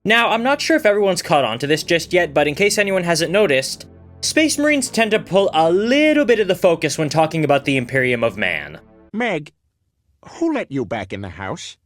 Now, I'm not sure if everyone's caught on to this just yet, but in case anyone hasn't noticed, Space Marines tend to pull a little bit of the focus when talking about the Imperium of Man. Meg, who let you back in the house?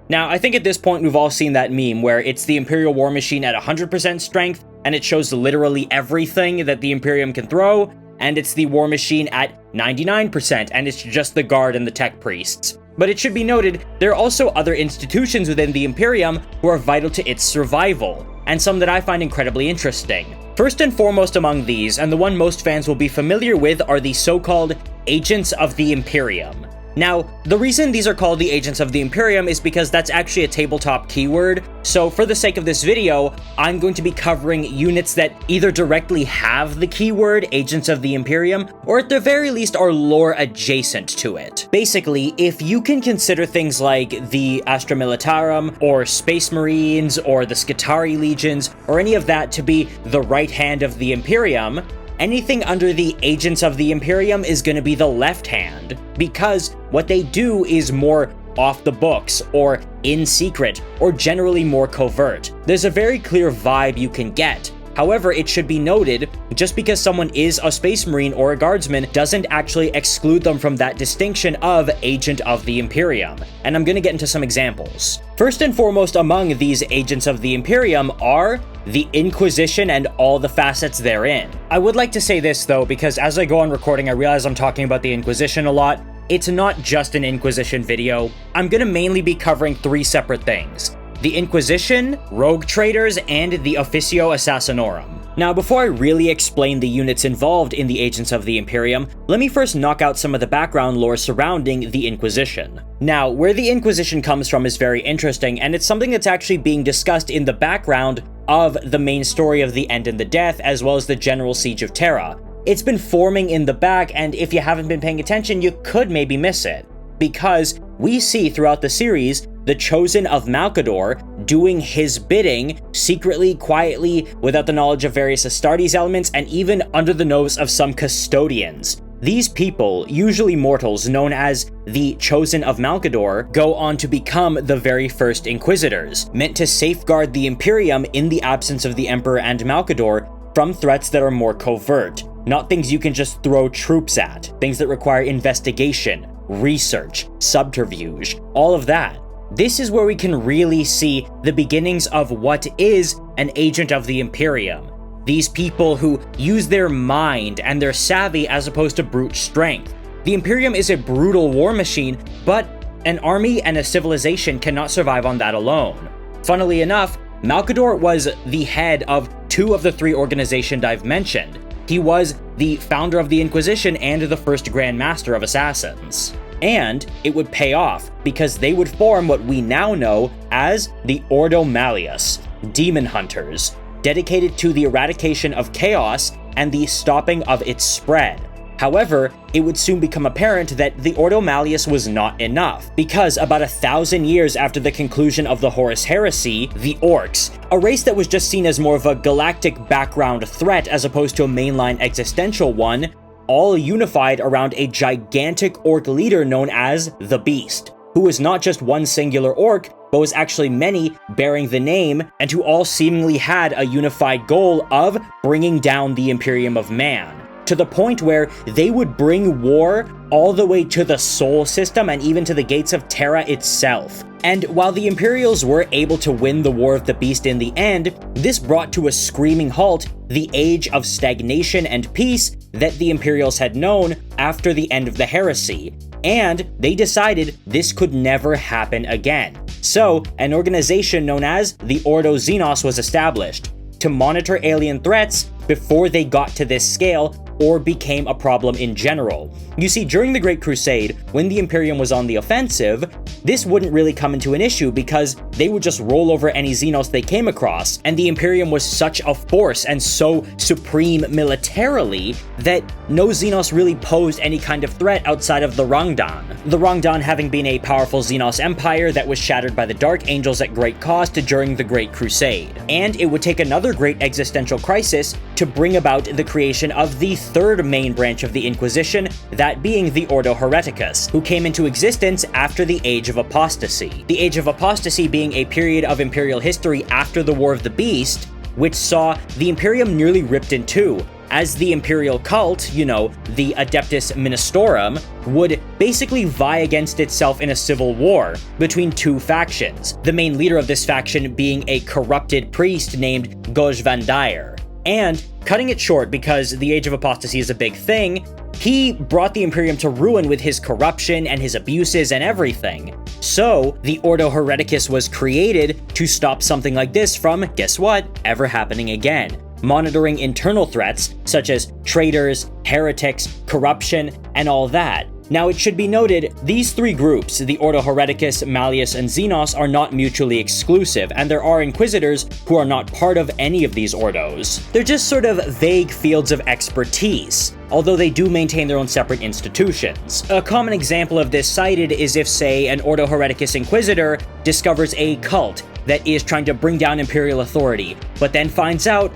Now, I think at this point we've all seen that meme where it's the Imperial War Machine at 100% strength, and it shows literally everything that the Imperium can throw, and it's the War Machine at 99%, and it's just the Guard and the Tech Priests. But it should be noted, there are also other institutions within the Imperium who are vital to its survival, and some that I find incredibly interesting. First and foremost among these, and the one most fans will be familiar with, are the so-called Agents of the Imperium. Now, the reason these are called the Agents of the Imperium is because that's actually a tabletop keyword, so for the sake of this video, I'm going to be covering units that either directly have the keyword Agents of the Imperium, or at the very least are lore adjacent to it. Basically, if you can consider things like the Astra Militarum, or Space Marines, or the Skitarii Legions, or any of that to be the right hand of the Imperium, anything under the Agents of the Imperium is going to be the left hand, because what they do is more off the books, or in secret, or generally more covert. There's a very clear vibe you can get. However, it should be noted, just because someone is a Space Marine or a Guardsman doesn't actually exclude them from that distinction of Agent of the Imperium, and I'm gonna get into some examples. First and foremost among these Agents of the Imperium are the Inquisition and all the facets therein. I would like to say this though, because as I go on recording I realize I'm talking about the Inquisition a lot. It's not just an Inquisition video. I'm gonna mainly be covering three separate things: the Inquisition, Rogue Traders, and the Officio Assassinorum. Now, before I really explain the units involved in the Agents of the Imperium, let me first knock out some of the background lore surrounding the Inquisition. Now, where the Inquisition comes from is very interesting, and it's something that's actually being discussed in the background of the main story of The End and the Death, as well as the General Siege of Terra. It's been forming in the back, and if you haven't been paying attention, you could maybe miss it, because we see throughout the series the Chosen of Malcador doing his bidding secretly, quietly, without the knowledge of various Astartes elements, and even under the nose of some custodians. These people, usually mortals known as the Chosen of Malcador, go on to become the very first Inquisitors, meant to safeguard the Imperium in the absence of the Emperor and Malcador from threats that are more covert, not things you can just throw troops at, things that require investigation, research, subterfuge, all of that. This is where we can really see the beginnings of what is an Agent of the Imperium. These people who use their mind and their savvy as opposed to brute strength. The Imperium is a brutal war machine, but an army and a civilization cannot survive on that alone. Funnily enough, Malcador was the head of two of the three organizations I've mentioned. He was the founder of the Inquisition and the first Grand Master of Assassins. And it would pay off, because they would form what we now know as the Ordo Malleus, Demon Hunters, dedicated to the eradication of chaos and the stopping of its spread. However, it would soon become apparent that the Ordo Malleus was not enough, because about 1,000 years after the conclusion of the Horus Heresy, the Orcs, a race that was just seen as more of a galactic background threat as opposed to a mainline existential one, all unified around a gigantic orc leader known as the Beast, who was not just one singular orc, but was actually many bearing the name, and who all seemingly had a unified goal of bringing down the Imperium of Man, to the point where they would bring war all the way to the Sol system and even to the gates of Terra itself. And while the Imperials were able to win the War of the Beast in the end, this brought to a screaming halt the age of stagnation and peace that the Imperials had known after the end of the heresy, and they decided this could never happen again. So, an organization known as the Ordo Xenos was established to monitor alien threats before they got to this scale or became a problem in general. You see, during the Great Crusade, when the Imperium was on the offensive, this wouldn't really come into an issue because they would just roll over any Xenos they came across, and the Imperium was such a force and so supreme militarily that no Xenos really posed any kind of threat outside of the Rangdan. The Rangdan having been a powerful Xenos empire that was shattered by the Dark Angels at great cost during the Great Crusade. And it would take another great existential crisis to bring about the creation of the third main branch of the Inquisition, that being the Ordo Hereticus, who came into existence after the Age of Apostasy. The Age of Apostasy being a period of imperial history after the War of the Beast, which saw the Imperium nearly ripped in two, as the imperial cult, the Adeptus Ministorum, would basically vie against itself in a civil war between two factions, the main leader of this faction being a corrupted priest named Goj van Dyer. And, cutting it short because the Age of Apostasy is a big thing, he brought the Imperium to ruin with his corruption and his abuses and everything. So, the Ordo Hereticus was created to stop something like this from, guess what, ever happening again, monitoring internal threats such as traitors, heretics, corruption, and all that. Now, it should be noted, these three groups, the Ordo Hereticus, Malleus, and Xenos, are not mutually exclusive, and there are Inquisitors who are not part of any of these Ordos. They're just sort of vague fields of expertise, although they do maintain their own separate institutions. A common example of this cited is if, say, an Ordo Hereticus Inquisitor discovers a cult that is trying to bring down Imperial authority, but then finds out,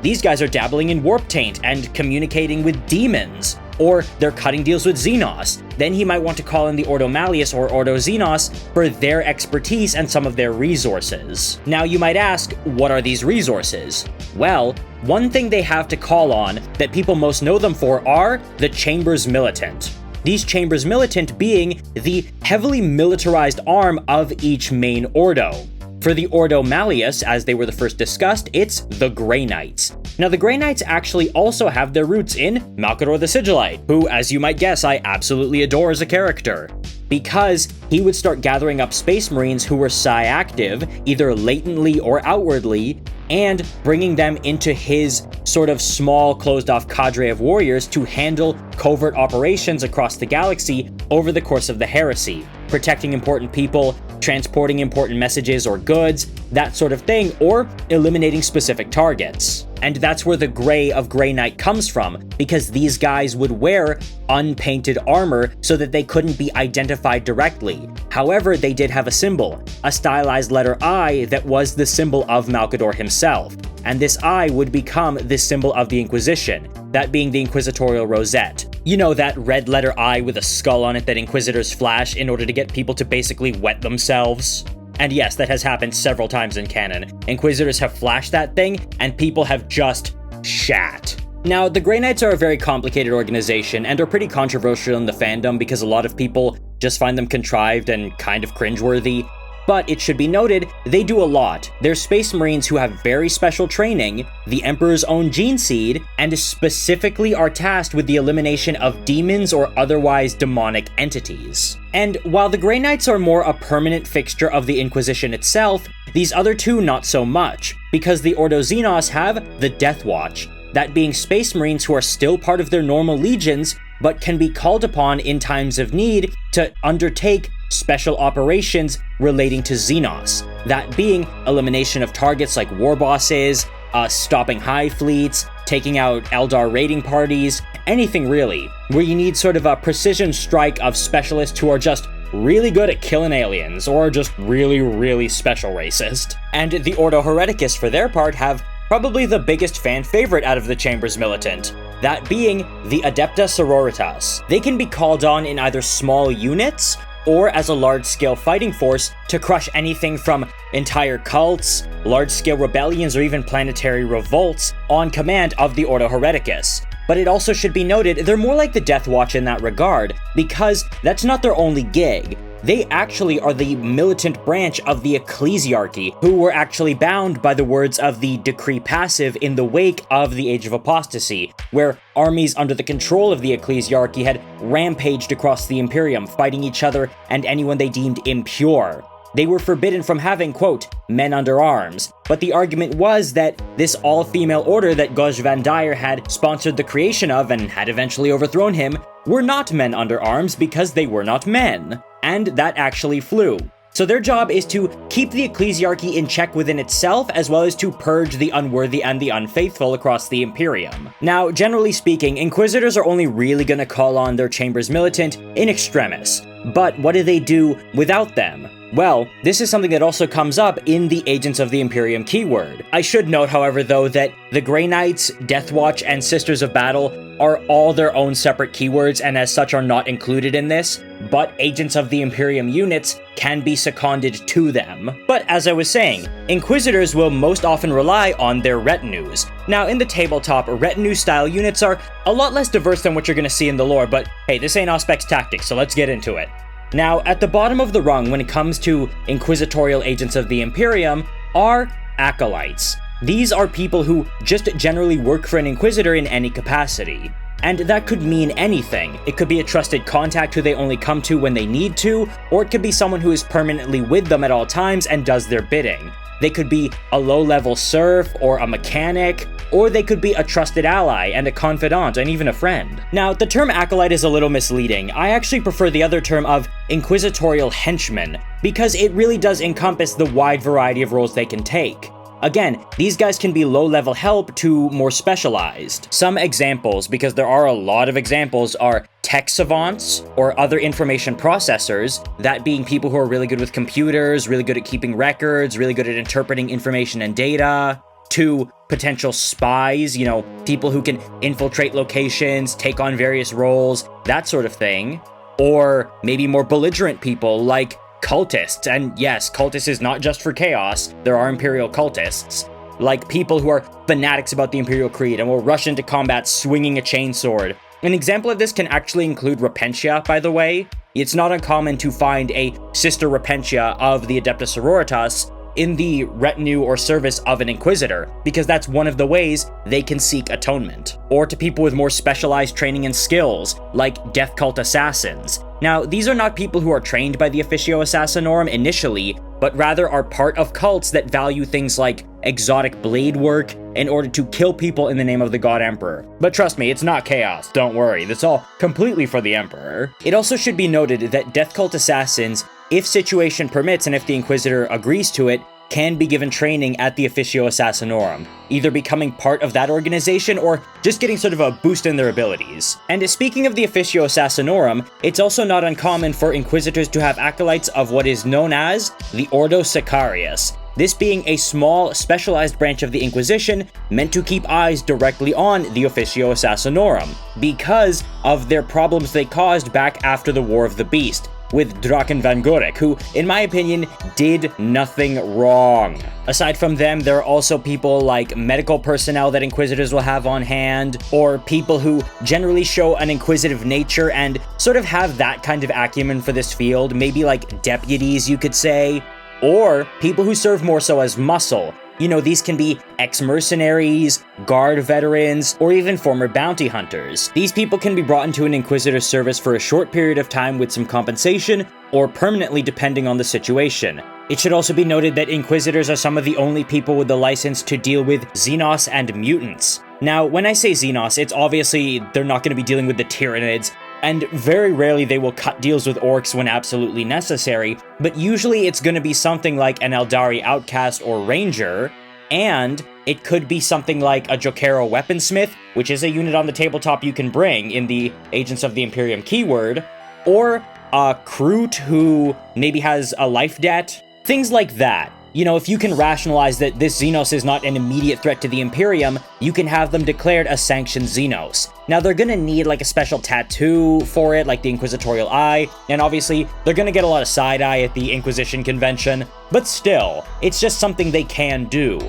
these guys are dabbling in warp taint and communicating with demons, or they're cutting deals with Xenos. Then he might want to call in the Ordo Malleus or Ordo Xenos for their expertise and some of their resources. Now you might ask, what are these resources? Well, one thing they have to call on that people most know them for are the Chambers Militant. These Chambers Militant being the heavily militarized arm of each main Ordo. For the Ordo Malleus, as they were the first discussed, it's the Grey Knights. Now, the Grey Knights actually also have their roots in Malcador the Sigillite, who, as you might guess, I absolutely adore as a character, because he would start gathering up Space Marines who were psi-active, either latently or outwardly, and bringing them into his sort of small, closed-off cadre of warriors to handle covert operations across the galaxy over the course of the heresy, protecting important people, transporting important messages or goods, that sort of thing, or eliminating specific targets. And that's where the Grey of Grey Knight comes from, because these guys would wear unpainted armor so that they couldn't be identified directly. However, they did have a symbol, a stylized letter I that was the symbol of Malcador himself, and this I would become the symbol of the Inquisition, that being the Inquisitorial Rosette. You know, that red letter I with a skull on it that Inquisitors flash in order to get people to basically wet themselves? And yes, that has happened several times in canon. Inquisitors have flashed that thing, and people have just shat. Now, the Grey Knights are a very complicated organization, and are pretty controversial in the fandom because a lot of people just find them contrived and kind of cringeworthy. But it should be noted, they do a lot. They're Space Marines who have very special training, the Emperor's own gene seed, and specifically are tasked with the elimination of demons or otherwise demonic entities. And while the Grey Knights are more a permanent fixture of the Inquisition itself, these other two not so much, because the Ordo Xenos have the Death Watch, that being Space Marines who are still part of their normal legions, but can be called upon in times of need to undertake special operations relating to Xenos, that being elimination of targets like war bosses, stopping hive fleets, taking out Eldar raiding parties, anything really, where you need sort of a precision strike of specialists who are just really good at killing aliens, or just really, really special racist. And the Ordo Hereticus, for their part, have probably the biggest fan favorite out of the Chambers Militant, that being the Adepta Sororitas. They can be called on in either small units, or as a large-scale fighting force to crush anything from entire cults, large-scale rebellions, or even planetary revolts on command of the Ordo Hereticus. But it also should be noted, they're more like the Death Watch in that regard, because that's not their only gig. They actually are the militant branch of the Ecclesiarchy, who were actually bound by the words of the Decree Passive in the wake of the Age of Apostasy, where armies under the control of the Ecclesiarchy had rampaged across the Imperium, fighting each other and anyone they deemed impure. They were forbidden from having, quote, men under arms, but the argument was that this all-female order that Goj van Dyer had sponsored the creation of and had eventually overthrown him were not men under arms because they were not men. And that actually flew. So their job is to keep the Ecclesiarchy in check within itself, as well as to purge the unworthy and the unfaithful across the Imperium. Now, generally speaking, Inquisitors are only really gonna call on their Chambers Militant in extremis. But what do they do without them? Well, this is something that also comes up in the Agents of the Imperium keyword. I should note, however, though, that the Grey Knights, Deathwatch, and Sisters of Battle are all their own separate keywords and as such are not included in this, but Agents of the Imperium units can be seconded to them. But as I was saying, Inquisitors will most often rely on their retinues. Now, in the tabletop, retinue-style units are a lot less diverse than what you're going to see in the lore, but hey, this ain't Auspex Tactics, so let's get into it. Now, at the bottom of the rung when it comes to inquisitorial agents of the Imperium are acolytes. These are people who just generally work for an inquisitor in any capacity. And that could mean anything. It could be a trusted contact who they only come to when they need to, or it could be someone who is permanently with them at all times and does their bidding. They could be a low-level serf, or a mechanic, or they could be a trusted ally and a confidant and even a friend. Now, the term acolyte is a little misleading. I actually prefer the other term of inquisitorial henchman, because it really does encompass the wide variety of roles they can take. Again, these guys can be low-level help to more specialized. Some examples, because there are a lot of examples, are tech savants or other information processors, that being people who are really good with computers, really good at keeping records, really good at interpreting information and data, to potential spies, you know, people who can infiltrate locations, take on various roles, that sort of thing. Or maybe more belligerent people like cultists, and yes, cultists is not just for chaos, there are Imperial cultists, like people who are fanatics about the Imperial Creed and will rush into combat swinging a chainsword. An example of this can actually include Repentia, by the way. It's not uncommon to find a Sister Repentia of the Adeptus Sororitas in the retinue or service of an Inquisitor, because that's one of the ways they can seek atonement. Or to people with more specialized training and skills, like Death Cult Assassins. Now, these are not people who are trained by the Officio Assassinorum initially, but rather are part of cults that value things like exotic blade work in order to kill people in the name of the God Emperor. But trust me, it's not chaos, don't worry, that's all completely for the Emperor. It also should be noted that Death Cult Assassins, if situation permits and if the Inquisitor agrees to it, can be given training at the Officio Assassinorum, either becoming part of that organization or just getting sort of a boost in their abilities. And speaking of the Officio Assassinorum, it's also not uncommon for Inquisitors to have acolytes of what is known as the Ordo Sicarius, this being a small, specialized branch of the Inquisition meant to keep eyes directly on the Officio Assassinorum, because of their problems they caused back after the War of the Beast, with Draken Van Gurik, who, in my opinion, did nothing wrong. Aside from them, there are also people like medical personnel that Inquisitors will have on hand, or people who generally show an inquisitive nature and sort of have that kind of acumen for this field, maybe like deputies, you could say, or people who serve more so as muscle. You know, these can be ex-mercenaries, guard veterans, or even former bounty hunters. These people can be brought into an Inquisitor's service for a short period of time with some compensation, or permanently depending on the situation. It should also be noted that Inquisitors are some of the only people with the license to deal with Xenos and mutants. Now, when I say Xenos, it's obviously they're not going to be dealing with the Tyranids, and very rarely they will cut deals with orcs when absolutely necessary, but usually it's going to be something like an Eldari outcast or ranger, and it could be something like a Jokero weaponsmith, which is a unit on the tabletop you can bring in the Agents of the Imperium keyword, or a Kroot who maybe has a life debt, things like that. You know, if you can rationalize that this Xenos is not an immediate threat to the Imperium, you can have them declared a sanctioned Xenos. Now, they're gonna need like a special tattoo for it, like the Inquisitorial Eye, and obviously, they're gonna get a lot of side-eye at the Inquisition convention, but still, it's just something they can do.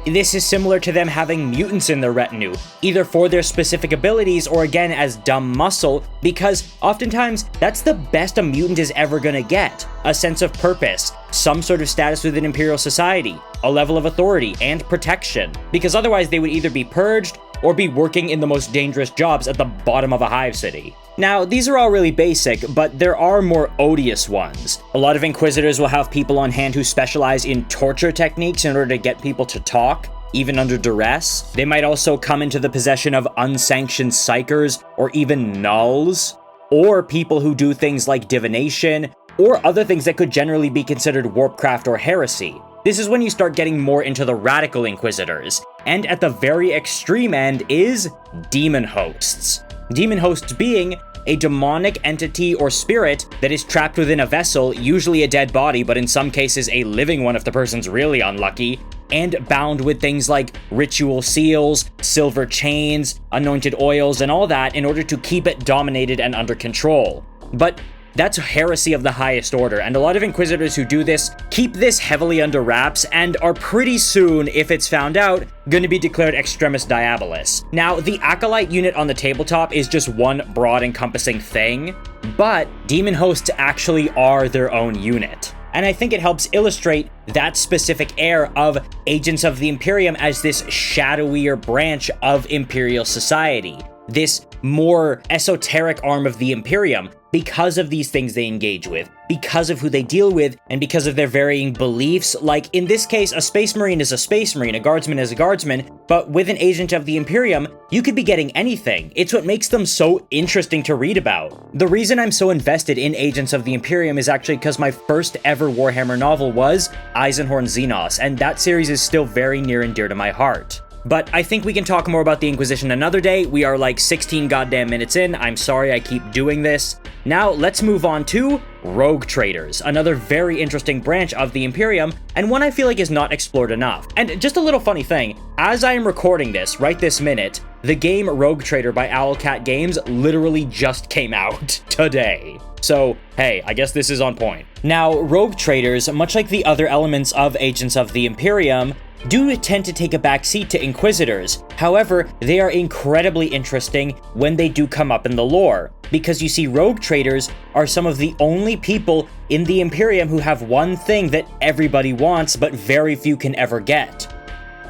This is similar to them having mutants in their retinue, either for their specific abilities or again as dumb muscle, because oftentimes that's the best a mutant is ever gonna get. A sense of purpose, some sort of status within Imperial society, a level of authority, and protection. Because otherwise they would either be purged or be working in the most dangerous jobs at the bottom of a hive city. Now, these are all really basic, but there are more odious ones. A lot of Inquisitors will have people on hand who specialize in torture techniques in order to get people to talk, even under duress. They might also come into the possession of unsanctioned psychers, or even nulls, or people who do things like divination, or other things that could generally be considered warpcraft or heresy. This is when you start getting more into the radical Inquisitors, and at the very extreme end is demon hosts. Demon hosts being a demonic entity or spirit that is trapped within a vessel, usually a dead body, but in some cases a living one if the person's really unlucky, and bound with things like ritual seals, silver chains, anointed oils, and all that in order to keep it dominated and under control. But that's heresy of the highest order, and a lot of Inquisitors who do this keep this heavily under wraps and are pretty soon, if it's found out, going to be declared extremis diabolis. Now, the Acolyte unit on the tabletop is just one broad encompassing thing, but demon hosts actually are their own unit. And I think it helps illustrate that specific air of Agents of the Imperium as this shadowier branch of Imperial society, this more esoteric arm of the Imperium, because of these things they engage with, because of who they deal with, and because of their varying beliefs. Like, in this case, a Space Marine is a Space Marine, a Guardsman is a Guardsman, but with an Agent of the Imperium, you could be getting anything. It's what makes them so interesting to read about. The reason I'm so invested in Agents of the Imperium is actually because my first ever Warhammer novel was Eisenhorn Xenos, and that series is still very near and dear to my heart. But I think we can talk more about the Inquisition another day. We are like 16 goddamn minutes in. I'm sorry I keep doing this. Now, let's move on to rogue traders, another very interesting branch of the Imperium, and one I feel like is not explored enough. And just a little funny thing, as I am recording this, right this minute, the game Rogue Trader by Owlcat Games literally just came out today. So, hey, I guess this is on point. Now, rogue traders, much like the other elements of Agents of the Imperium, do tend to take a backseat to Inquisitors. However, they are incredibly interesting when they do come up in the lore, because you see, rogue traders are some of the only people in the Imperium who have one thing that everybody wants but very few can ever get: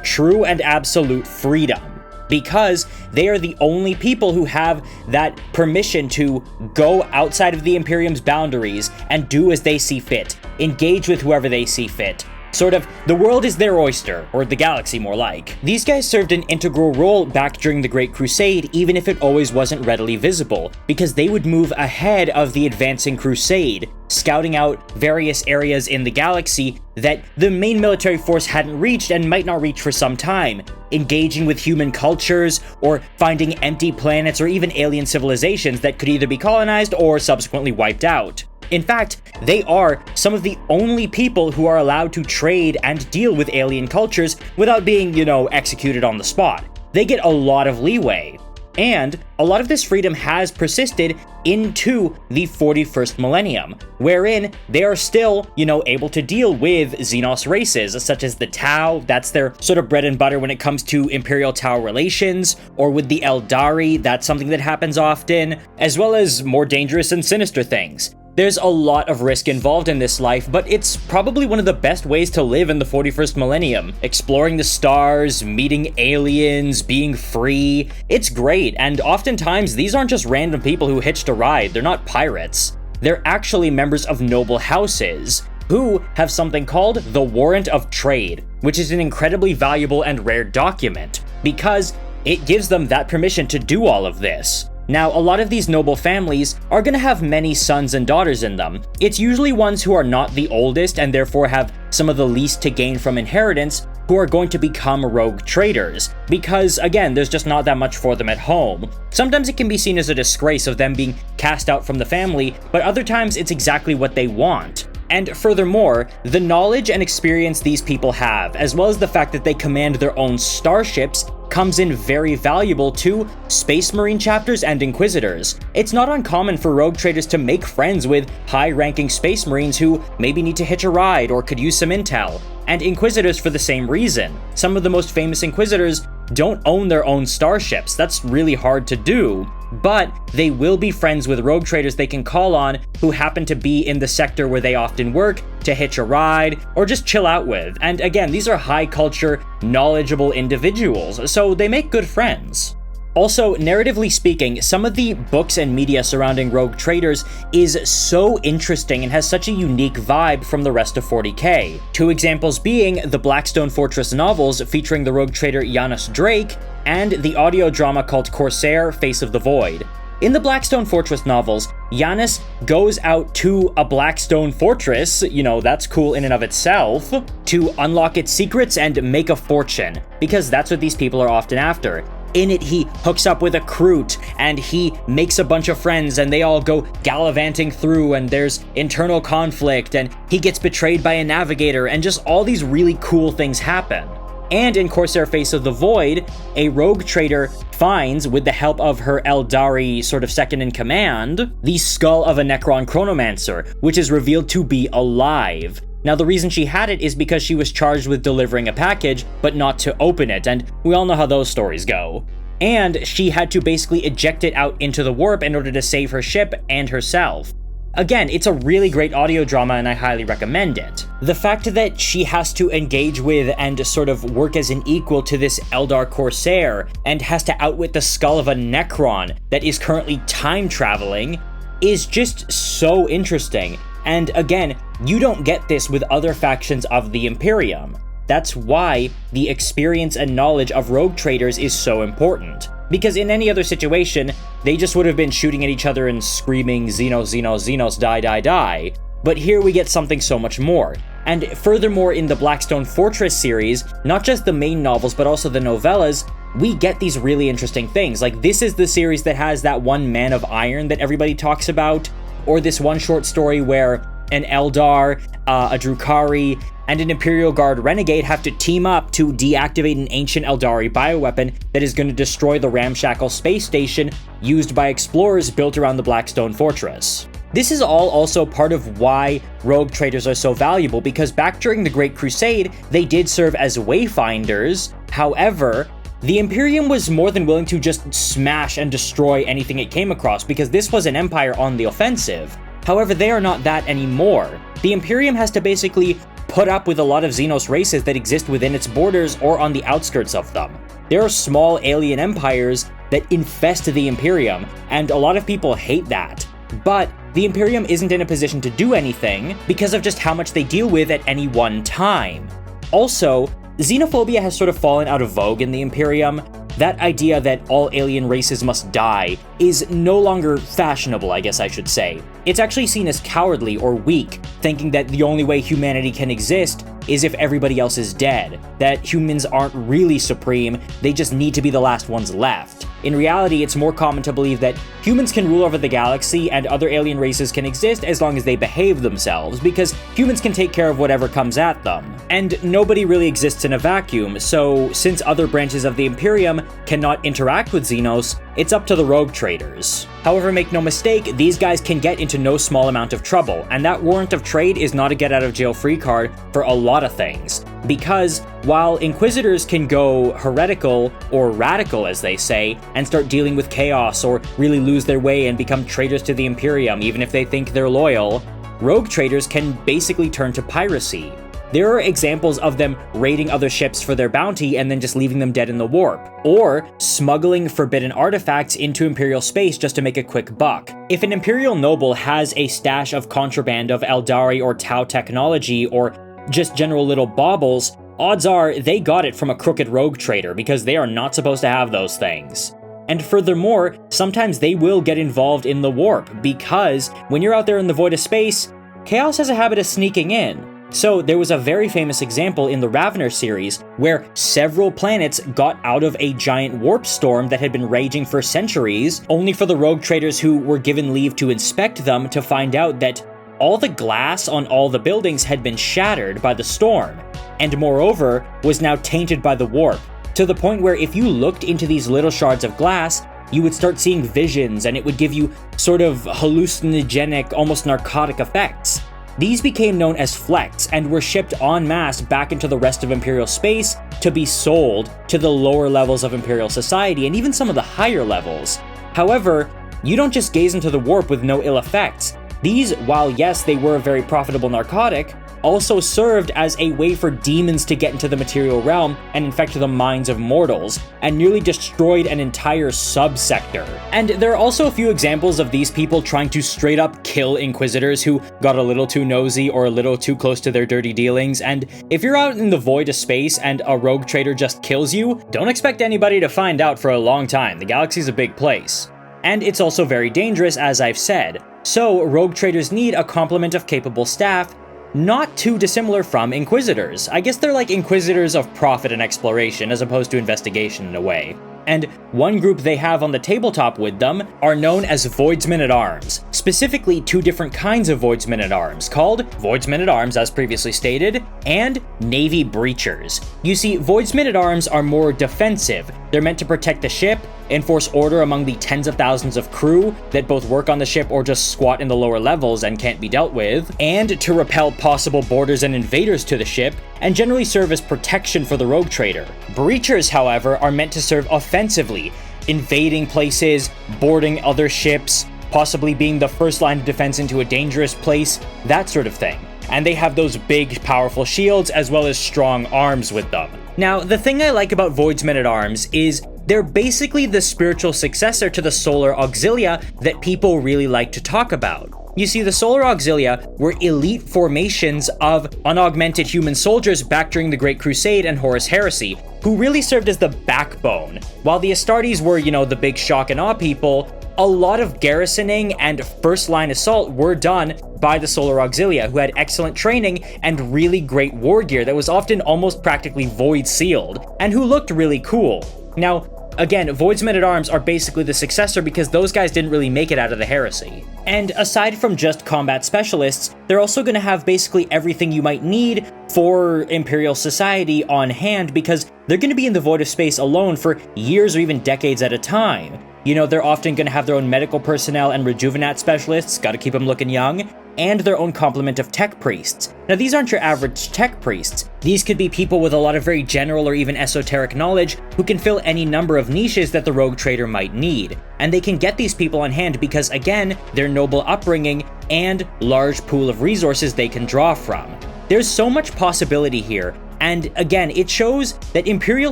true and absolute freedom. Because they are the only people who have that permission to go outside of the Imperium's boundaries and do as they see fit, engage with whoever they see fit. Sort of, the world is their oyster, or the galaxy more like. These guys served an integral role back during the Great Crusade, even if it always wasn't readily visible, because they would move ahead of the advancing crusade, scouting out various areas in the galaxy that the main military force hadn't reached and might not reach for some time, engaging with human cultures, or finding empty planets or even alien civilizations that could either be colonized or subsequently wiped out. In fact, they are some of the only people who are allowed to trade and deal with alien cultures without being, executed on the spot. They get a lot of leeway. And a lot of this freedom has persisted into the 41st millennium, wherein they are still, able to deal with Xenos races, such as the Tau. That's their sort of bread and butter when it comes to Imperial-Tau relations, or with the Eldari, that's something that happens often, as well as more dangerous and sinister things. There's a lot of risk involved in this life, but it's probably one of the best ways to live in the 41st millennium. Exploring the stars, meeting aliens, being free. It's great, and oftentimes these aren't just random people who hitched a ride. They're not pirates. They're actually members of noble houses, who have something called the Warrant of Trade, which is an incredibly valuable and rare document, because it gives them that permission to do all of this. Now, a lot of these noble families are going to have many sons and daughters in them. It's usually ones who are not the oldest and therefore have some of the least to gain from inheritance who are going to become rogue traders, because again, there's just not that much for them at home. Sometimes it can be seen as a disgrace of them being cast out from the family, but other times it's exactly what they want. And furthermore, the knowledge and experience these people have, as well as the fact that they command their own starships, comes in very valuable to Space Marine chapters and Inquisitors. It's not uncommon for rogue traders to make friends with high-ranking Space Marines who maybe need to hitch a ride or could use some intel, and Inquisitors for the same reason. Some of the most famous Inquisitors don't own their own starships. That's really hard to do, but they will be friends with rogue traders they can call on who happen to be in the sector where they often work to hitch a ride or just chill out with. And again, these are high culture, knowledgeable individuals, so they make good friends. Also, narratively speaking, some of the books and media surrounding rogue traders is so interesting and has such a unique vibe from the rest of 40k. Two examples being the Blackstone Fortress novels featuring the rogue trader Janus Drake, and the audio drama called Corsair: Face of the Void. In the Blackstone Fortress novels, Janus goes out to a Blackstone Fortress, that's cool in and of itself, to unlock its secrets and make a fortune, because that's what these people are often after. in it he hooks up with a Kroot, and he makes a bunch of friends, and they all go gallivanting through, and there's internal conflict, and he gets betrayed by a navigator, and just all these really cool things happen. And in Corsair Face of the Void, a rogue trader finds, with the help of her Eldari sort of second-in-command, the skull of a Necron Chronomancer, which is revealed to be alive. Now, the reason she had it is because she was charged with delivering a package, but not to open it, and we all know how those stories go. And she had to basically eject it out into the warp in order to save her ship and herself. Again, it's a really great audio drama, and I highly recommend it. The fact that she has to engage with and sort of work as an equal to this Eldar Corsair, and has to outwit the skull of a Necron that is currently time-traveling, is just so interesting. And again, you don't get this with other factions of the Imperium. That's why the experience and knowledge of rogue traders is so important. Because in any other situation, they just would have been shooting at each other and screaming, Xenos, Xenos, Xenos, die, die, die. But here we get something so much more. And furthermore, in the Blackstone Fortress series, not just the main novels, but also the novellas, we get these really interesting things. Like, this is the series that has that one Man of Iron that everybody talks about, or this one short story where an Eldar, a Drukhari, and an Imperial Guard renegade have to team up to deactivate an ancient Eldari bioweapon that is going to destroy the ramshackle space station used by explorers built around the Blackstone Fortress. This is all also part of why rogue traders are so valuable, because back during the Great Crusade, they did serve as wayfinders. However, the Imperium was more than willing to just smash and destroy anything it came across, because this was an empire on the offensive. However, they are not that anymore. The Imperium has to basically put up with a lot of Xenos races that exist within its borders or on the outskirts of them. There are small alien empires that infest the Imperium, and a lot of people hate that. But the Imperium isn't in a position to do anything because of just how much they deal with at any one time. Also, xenophobia has sort of fallen out of vogue in the Imperium. That idea that all alien races must die is no longer fashionable, I guess I should say. It's actually seen as cowardly or weak, thinking that the only way humanity can exist is if everybody else is dead, that humans aren't really supreme, they just need to be the last ones left. In reality, it's more common to believe that humans can rule over the galaxy and other alien races can exist as long as they behave themselves, because humans can take care of whatever comes at them. And nobody really exists in a vacuum, so since other branches of the Imperium cannot interact with Xenos, it's up to the rogue traders. However, make no mistake, these guys can get into no small amount of trouble, and that warrant of trade is not a get-out-of-jail-free card for a lot of things. Because while Inquisitors can go heretical, or radical as they say, and start dealing with chaos or really lose their way and become traitors to the Imperium even if they think they're loyal, rogue traders can basically turn to piracy. There are examples of them raiding other ships for their bounty and then just leaving them dead in the warp, or smuggling forbidden artifacts into Imperial space just to make a quick buck. If an Imperial noble has a stash of contraband of Eldari or Tau technology, or just general little baubles, odds are they got it from a crooked rogue trader, because they are not supposed to have those things. And furthermore, sometimes they will get involved in the warp, because when you're out there in the void of space, chaos has a habit of sneaking in. So there was a very famous example in the Ravener series where several planets got out of a giant warp storm that had been raging for centuries, only for the rogue traders who were given leave to inspect them to find out that all the glass on all the buildings had been shattered by the storm, and moreover was now tainted by the warp, to the point where if you looked into these little shards of glass, you would start seeing visions and it would give you sort of hallucinogenic, almost narcotic effects. These became known as flecks and were shipped en masse back into the rest of Imperial space to be sold to the lower levels of Imperial society and even some of the higher levels. However, you don't just gaze into the warp with no ill effects. These, while yes, they were a very profitable narcotic, also served as a way for demons to get into the material realm and infect the minds of mortals, and nearly destroyed an entire subsector. And there are also a few examples of these people trying to straight up kill Inquisitors who got a little too nosy or a little too close to their dirty dealings, and if you're out in the void of space and a rogue trader just kills you, don't expect anybody to find out for a long time. The galaxy's a big place. And it's also very dangerous, as I've said. So rogue traders need a complement of capable staff, not too dissimilar from Inquisitors. I guess they're like Inquisitors of profit and exploration, as opposed to investigation in a way. And one group they have on the tabletop with them are known as Voidsmen-at-Arms, specifically two different kinds of Voidsmen-at-Arms, called Voidsmen-at-Arms, as previously stated, and Navy Breachers. You see, Voidsmen-at-Arms are more defensive. They're meant to protect the ship, enforce order among the tens of thousands of crew that both work on the ship or just squat in the lower levels and can't be dealt with, and to repel possible boarders and invaders to the ship, and generally serve as protection for the rogue trader. Breachers, however, are meant to serve offensively, invading places, boarding other ships, possibly being the first line of defense into a dangerous place, that sort of thing. And they have those big, powerful shields as well as strong arms with them. Now, the thing I like about Voidsmen-at-Arms is they're basically the spiritual successor to the Solar Auxilia that people really like to talk about. You see, the Solar Auxilia were elite formations of unaugmented human soldiers back during the Great Crusade and Horus Heresy, who really served as the backbone. While the Astartes were, the big shock and awe people, a lot of garrisoning and first-line assault were done by the Solar Auxilia, who had excellent training and really great war gear that was often almost practically void-sealed, and who looked really cool. Now, again, Voidsmen-at-Arms are basically the successor because those guys didn't really make it out of the heresy. And aside from just combat specialists, they're also going to have basically everything you might need for Imperial society on hand because they're going to be in the void of space alone for years or even decades at a time. They're often going to have their own medical personnel and rejuvenat specialists, gotta keep them looking young, and their own complement of tech priests. Now, these aren't your average tech priests. These could be people with a lot of very general or even esoteric knowledge who can fill any number of niches that the rogue trader might need. And they can get these people on hand because, again, their noble upbringing and large pool of resources they can draw from. There's so much possibility here. And again, it shows that Imperial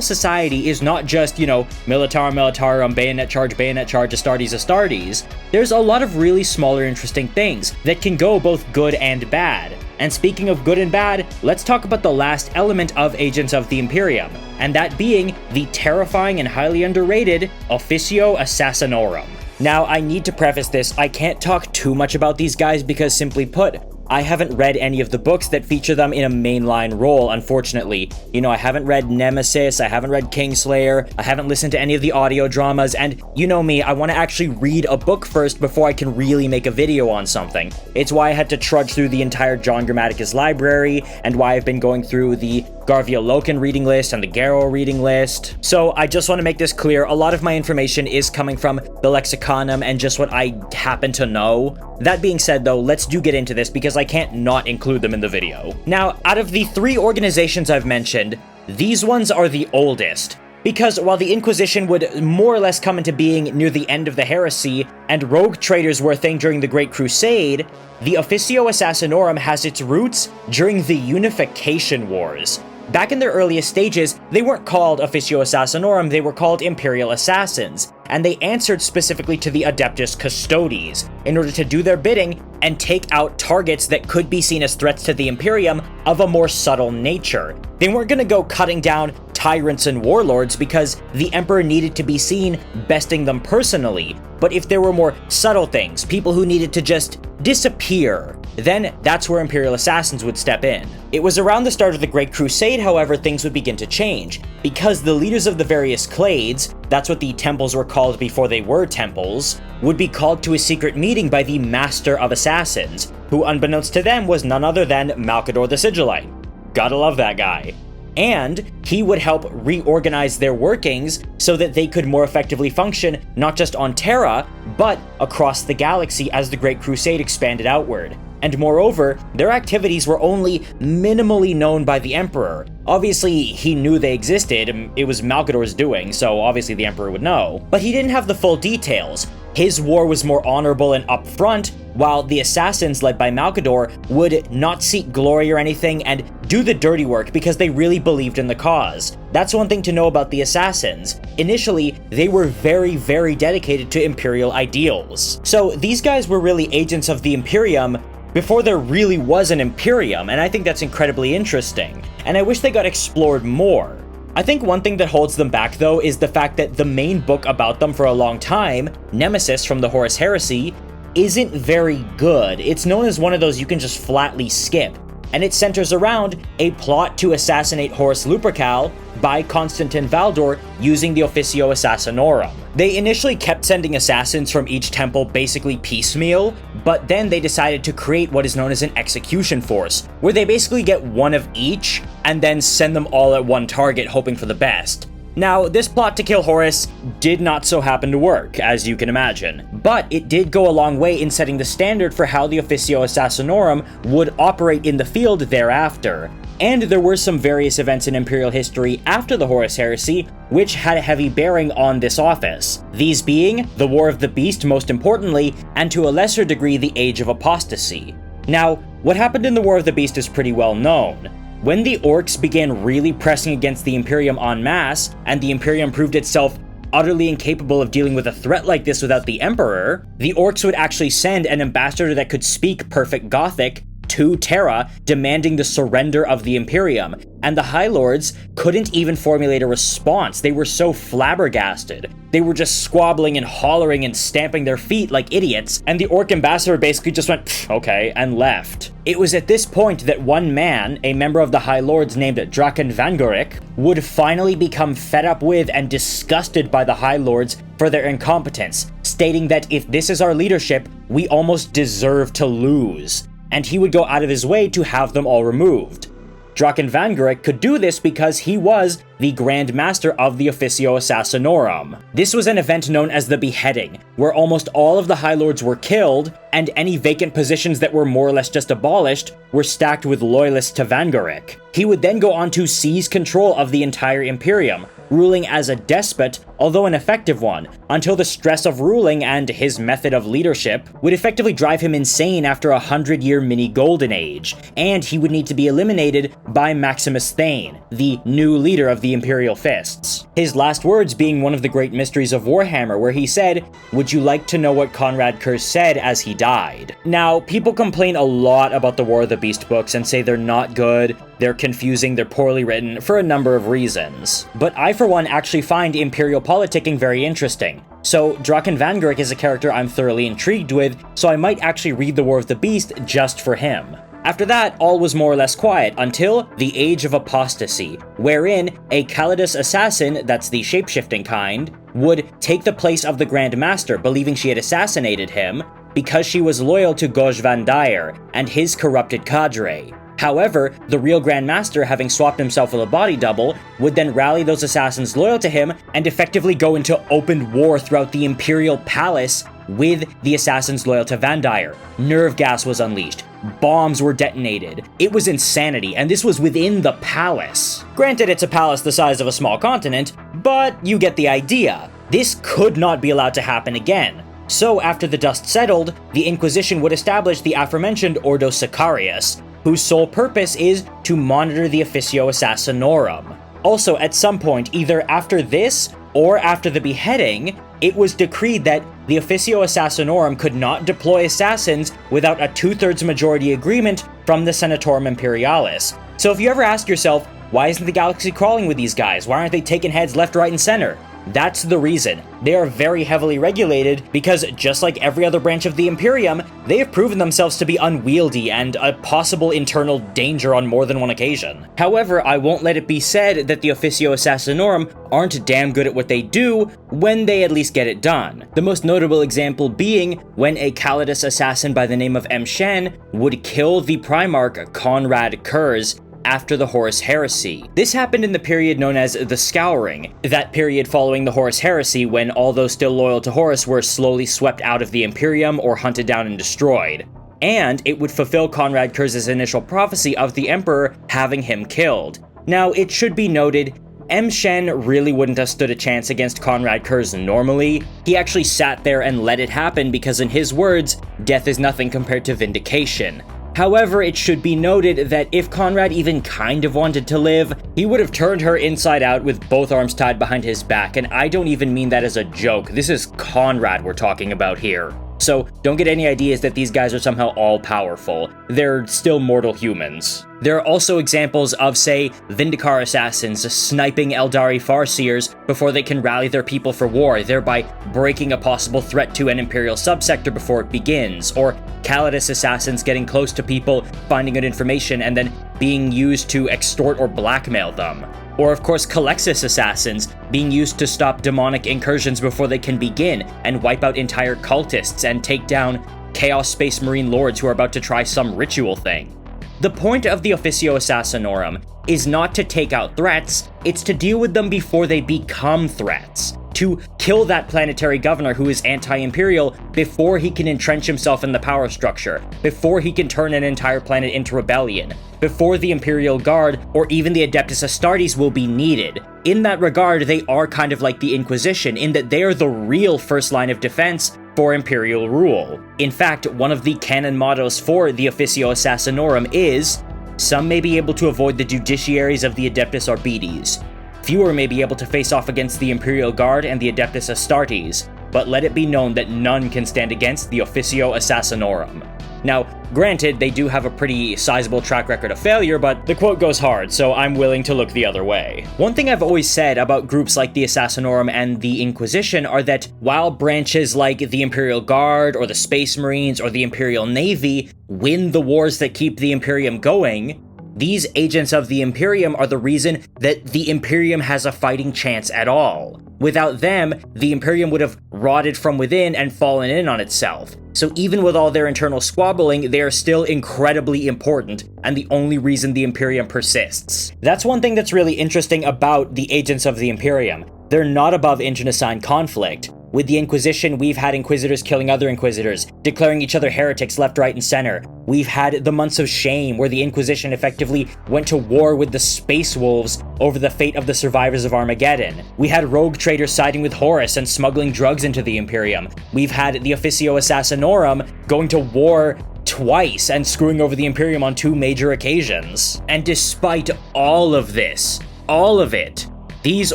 society is not just, militarum, bayonet charge, Astartes. There's a lot of really smaller interesting things that can go both good and bad. And speaking of good and bad, let's talk about the last element of Agents of the Imperium, and that being the terrifying and highly underrated Officio Assassinorum. Now, I need to preface this, I can't talk too much about these guys because, simply put, I haven't read any of the books that feature them in a mainline role, unfortunately. I haven't read Nemesis, I haven't read Kingslayer, I haven't listened to any of the audio dramas, and you know me, I want to actually read a book first before I can really make a video on something. It's why I had to trudge through the entire John Grammaticus library, and why I've been going through the Garvia Loken reading list and the Garrow reading list. So I just want to make this clear, a lot of my information is coming from the Lexiconum and just what I happen to know. That being said though, let's get into this because I can't not include them in the video. Now, out of the three organizations I've mentioned, these ones are the oldest. Because while the Inquisition would more or less come into being near the end of the heresy, and rogue traders were a thing during the Great Crusade, the Officio Assassinorum has its roots during the Unification Wars. Back in their earliest stages, they weren't called Officio Assassinorum, they were called Imperial Assassins, and they answered specifically to the Adeptus Custodes in order to do their bidding and take out targets that could be seen as threats to the Imperium of a more subtle nature. They weren't going to go cutting down tyrants and warlords because the Emperor needed to be seen besting them personally, but if there were more subtle things, people who needed to just disappear, then that's where Imperial Assassins would step in. It was around the start of the Great Crusade, however, things would begin to change, because the leaders of the various clades, that's what the temples were called before they were temples, would be called to a secret meeting by the Master of Assassins, who unbeknownst to them was none other than Malcador the Sigillite. Gotta love that guy. And he would help reorganize their workings so that they could more effectively function not just on Terra, but across the galaxy as the Great Crusade expanded outward. And moreover, their activities were only minimally known by the Emperor. Obviously, he knew they existed, it was Malcador's doing, so obviously the Emperor would know. But he didn't have the full details. His war was more honorable and upfront, while the assassins led by Malcador would not seek glory or anything and do the dirty work because they really believed in the cause. That's one thing to know about the assassins. Initially, they were very, very dedicated to Imperial ideals. So these guys were really agents of the Imperium before there really was an Imperium, and I think that's incredibly interesting. And I wish they got explored more. I think one thing that holds them back though is the fact that the main book about them for a long time, Nemesis from the Horus Heresy, isn't very good. It's known as one of those you can just flatly skip. and it centers around a plot to assassinate Horus Lupercal by Constantine Valdor using the Officio Assassinorum. They initially kept sending assassins from each temple basically piecemeal, but then they decided to create what is known as an execution force, where they basically get one of each and then send them all at one target hoping for the best. Now, this plot to kill Horus did not so happen to work, as you can imagine, but it did go a long way in setting the standard for how the Officio Assassinorum would operate in the field thereafter. And there were some various events in Imperial history after the Horus Heresy which had a heavy bearing on this office, these being the War of the Beast most importantly, and to a lesser degree the Age of Apostasy. Now, what happened in the War of the Beast is pretty well known. When the Orcs began really pressing against the Imperium en masse, and the Imperium proved itself utterly incapable of dealing with a threat like this without the Emperor, the Orcs would actually send an ambassador that could speak perfect Gothic to Terra, demanding the surrender of the Imperium, and the High Lords couldn't even formulate a response. They were so flabbergasted. They were just squabbling and hollering and stamping their feet like idiots, and the Orc ambassador basically just went, okay, and left. It was at this point that one man, a member of the High Lords named Draken Vangoric, would finally become fed up with and disgusted by the High Lords for their incompetence, stating that if this is our leadership, we almost deserve to lose, and he would go out of his way to have them all removed. Draken Vangoric could do this because he was the Grand Master of the Officio Assassinorum. This was an event known as the Beheading, where almost all of the High Lords were killed, and any vacant positions that were more or less just abolished were stacked with loyalists to Vangoric. He would then go on to seize control of the entire Imperium, ruling as a despot, although an effective one, until the stress of ruling and his method of leadership would effectively drive him insane after a 100-year mini-golden age, and he would need to be eliminated by Maximus Thane, the new leader of the Imperial Fists. His last words being one of the great mysteries of Warhammer, where he said, "Would you like to know what Konrad Curze said as he died?" Now, people complain a lot about the War of the Beast books and say they're not good, they're confusing, they're poorly written, for a number of reasons. But I, for one, actually find Imperial politicking very interesting. So, Draken Vangoric is a character I'm thoroughly intrigued with, so I might actually read the War of the Beast just for him. After that, all was more or less quiet until the Age of Apostasy, wherein a Calidus assassin, that's the shapeshifting kind, would take the place of the Grand Master, believing she had assassinated him, because she was loyal to Goj Van Dyer and his corrupted cadre. However, the real Grand Master, having swapped himself with a body double, would then rally those assassins loyal to him and effectively go into open war throughout the Imperial Palace with the assassins loyal to Van Dyer. Nerve gas was unleashed. Bombs were detonated. It was insanity, and this was within the palace. Granted, it's a palace the size of a small continent, but you get the idea. This could not be allowed to happen again. So after the dust settled, the Inquisition would establish the aforementioned Ordo Sicarius, whose sole purpose is to monitor the Officio Assassinorum. Also, at some point, either after this or after the beheading, it was decreed that the Officio Assassinorum could not deploy assassins without a 2/3 majority agreement from the Senatorum Imperialis. So if you ever ask yourself, why isn't the galaxy crawling with these guys? Why aren't they taking heads left, right, and center? That's the reason. They are very heavily regulated because, just like every other branch of the Imperium, they have proven themselves to be unwieldy and a possible internal danger on more than one occasion. However, I won't let it be said that the Officio Assassinorum aren't damn good at what they do when they at least get it done. The most notable example being when a Calidus assassin by the name of M. Shen would kill the Primarch Konrad Curze after the Horus Heresy. This happened in the period known as the Scouring, that period following the Horus Heresy when all those still loyal to Horus were slowly swept out of the Imperium or hunted down and destroyed. And it would fulfill Konrad Curze's initial prophecy of the Emperor having him killed. Now, it should be noted, M. Shen really wouldn't have stood a chance against Konrad Curze normally. He actually sat there and let it happen because, in his words, death is nothing compared to vindication. However, it should be noted that if Konrad even kind of wanted to live, he would have turned her inside out with both arms tied behind his back, and I don't even mean that as a joke. This is Konrad we're talking about here. So don't get any ideas that these guys are somehow all-powerful. They're still mortal humans. There are also examples of, say, Vindicar assassins sniping Eldari Farseers before they can rally their people for war, thereby breaking a possible threat to an Imperial subsector before it begins, or Calidus assassins getting close to people, finding good information, and then being used to extort or blackmail them. Or of course Calexis assassins being used to stop demonic incursions before they can begin, and wipe out entire cultists and take down Chaos Space Marine lords who are about to try some ritual thing. The point of the Officio Assassinorum is not to take out threats, it's to deal with them before they become threats. To kill that planetary governor who is anti-imperial before he can entrench himself in the power structure, before he can turn an entire planet into rebellion, before the Imperial Guard or even the Adeptus Astartes will be needed. In that regard, they are kind of like the Inquisition, in that they are the real first line of defense for Imperial rule. In fact, one of the canon mottos for the Officio Assassinorum is, "Some may be able to avoid the judiciaries of the Adeptus Arbites. Fewer may be able to face off against the Imperial Guard and the Adeptus Astartes, but let it be known that none can stand against the Officio Assassinorum." Now, granted, they do have a pretty sizable track record of failure, but the quote goes hard, so I'm willing to look the other way. One thing I've always said about groups like the Assassinorum and the Inquisition are that while branches like the Imperial Guard or the Space Marines or the Imperial Navy win the wars that keep the Imperium going, these agents of the Imperium are the reason that the Imperium has a fighting chance at all. Without them, the Imperium would have rotted from within and fallen in on itself. So even with all their internal squabbling, they are still incredibly important, and the only reason the Imperium persists. That's one thing that's really interesting about the agents of the Imperium. They're not above internecine conflict. With the Inquisition, we've had Inquisitors killing other Inquisitors, declaring each other heretics left, right, and center. We've had the Months of Shame, where the Inquisition effectively went to war with the Space Wolves over the fate of the survivors of Armageddon. We had rogue traders siding with Horus and smuggling drugs into the Imperium. We've had the Officio Assassinorum going to war twice and screwing over the Imperium on 2 major occasions. And despite all of this, all of it, these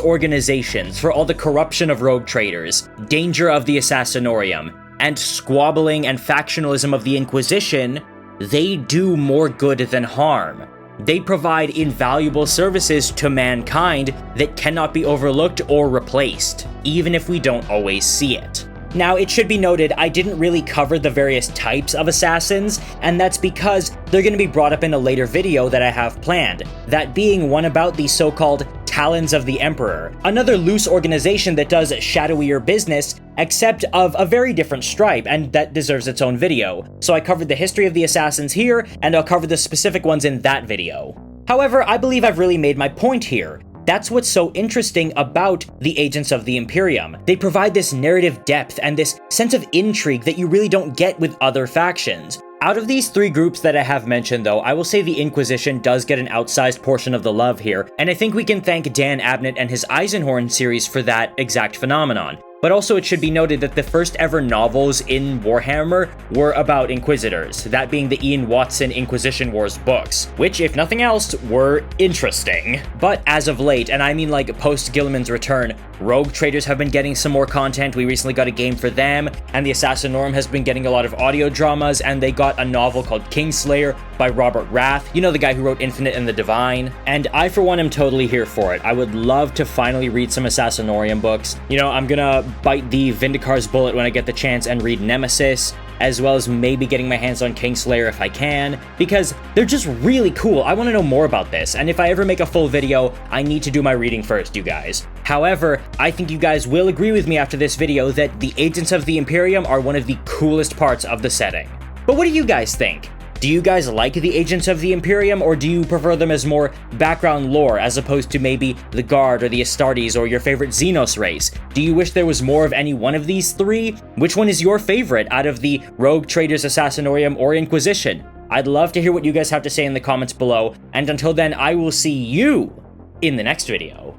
organizations, for all the corruption of rogue traders, danger of the Assassinorum, and squabbling and factionalism of the Inquisition, they do more good than harm. They provide invaluable services to mankind that cannot be overlooked or replaced, even if we don't always see it. Now, it should be noted, I didn't really cover the various types of assassins, and that's because they're going to be brought up in a later video that I have planned, that being one about the so-called Talons of the Emperor, another loose organization that does shadowier business, except of a very different stripe, and that deserves its own video. So I covered the history of the assassins here, and I'll cover the specific ones in that video. However, I believe I've really made my point here. That's what's so interesting about the Agents of the Imperium. They provide this narrative depth and this sense of intrigue that you really don't get with other factions. Out of these 3 groups that I have mentioned, though, I will say the Inquisition does get an outsized portion of the love here, and I think we can thank Dan Abnett and his Eisenhorn series for that exact phenomenon. But also it should be noted that the first ever novels in Warhammer were about Inquisitors, that being the Ian Watson Inquisition Wars books, which, if nothing else, were interesting. But as of late, and I mean like post-Guilliman's return, rogue traders have been getting some more content. We recently got a game for them, and the Assassinorum has been getting a lot of audio dramas, and they got a novel called Kingslayer by Robert Rath, you know, the guy who wrote Infinite and the Divine, and I for one am totally here for it. I would love to finally read some Assassinorum books. You know, I'm gonna bite the Vindicar's bullet when I get the chance and read Nemesis, as well as maybe getting my hands on Kingslayer if I can, because they're just really cool. I want to know more about this, and if I ever make a full video, I need to do my reading first, you guys. However, I think you guys will agree with me after this video that the Agents of the Imperium are one of the coolest parts of the setting. But what do you guys think? Do you guys like the Agents of the Imperium, or do you prefer them as more background lore as opposed to maybe the Guard or the Astartes or your favorite Xenos race? Do you wish there was more of any one of these 3? Which one is your favorite out of the Rogue Traders, Assassinorum, or Inquisition? I'd love to hear what you guys have to say in the comments below, and until then, I will see you in the next video.